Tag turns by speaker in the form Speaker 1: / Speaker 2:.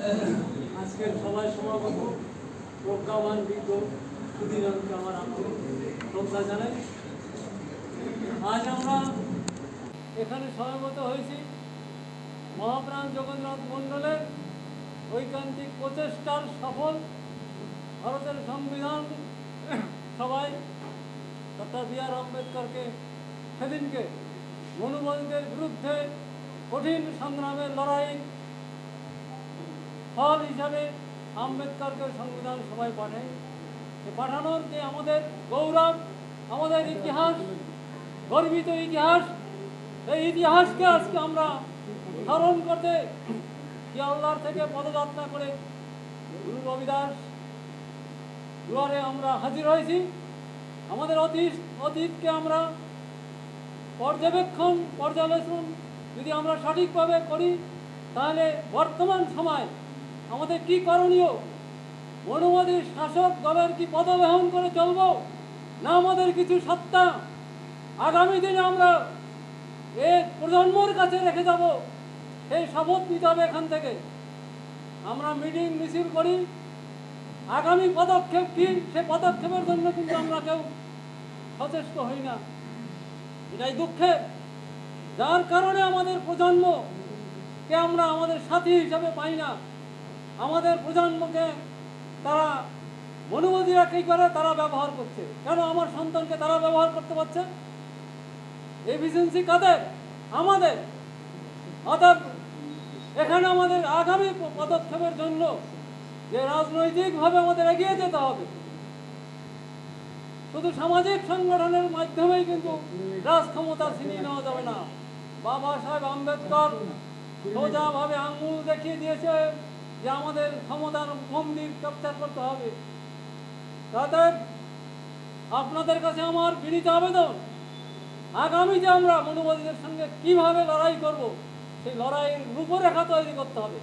Speaker 1: আজকের সভায় সমাগত প্রজ্ঞাবান বিজ্ঞ সুধীরকে আমার আন্তরিক শ্রদ্ধা জানাই। আজ আমরা এখানে সমবেত হয়েছি মহাপ্রাণ যোগেন্দ্রনাথ মণ্ডলের ঐকান্তিক প্রচেষ্টার সফল ভারতের সংবিধান সভায় ডক্টর বি আর আম্বেদকরকে সেদিনকে মনুবাদীদের বিরুদ্ধে কঠিন সংগ্রামের লড়াই ফল হিসাবে আম্বেদকরকে সংবিধান সভায় পাঠাই। পাঠানোর যে আমাদের গৌরব, আমাদের ইতিহাস, গর্বিত ইতিহাস, এই ইতিহাসকে আজকে আমরা ধারণ করতে শিয়ালদার থেকে পদযাত্রা করে গুরু রবিদাস দুয়ারে আমরা হাজির হয়েছি। আমাদের অতীতকে আমরা পর্যালোচন যদি আমরা সঠিকভাবে করি তাহলে বর্তমান সময় আমাদের কি করণীয়, মনুবাদী শাসক দলের কি পদবহন করে চলব, না আমাদের কিছু সত্তা আগামী দিনে আমরা এই প্রজন্মের কাছে রেখে যাব, সেই শপথ নিতে হবে। এখান থেকে আমরা মিটিং মিছিল করি, আগামী পদক্ষেপ কি সে পদক্ষেপের জন্য কিন্তু আমরা কেউ সচেষ্ট হই না। এটাই দুঃখের, যার কারণে আমাদের প্রজন্মকে আমরা আমাদের সাথী হিসাবে পাই না। আমাদের প্রজন্মকে তারা মনুবাদীরা কী করে তারা ব্যবহার করছে। কেন আমার সন্তানকে তারা ব্যবহার করতে পারছে? এফিসিয়েন্সি কাদের? আমাদের। অর্থাৎ এখানে আমাদের আগামী পদক্ষেপের জন্য যে রাজনৈতিকভাবে আমাদের এগিয়ে যেতে হবে, শুধু সামাজিক সংগঠনের মাধ্যমেই কিন্তু রাজ ক্ষমতা ছিনিয়ে নেওয়া যাবে না। বাবা সাহেব আম্বেদকর সোজাভাবে আঙুল দেখিয়ে দিয়েছে যে আমাদের ক্ষমতার মন্দির ক্যাপচার করতে হবে। তাতে আপনাদের কাছে আমার বিনীত আবেদন, আগামীতে আমরা মনুবাদীদের সঙ্গে কিভাবে লড়াই করব, সেই লড়াইয়ের রূপরেখা তৈরি করতে হবে।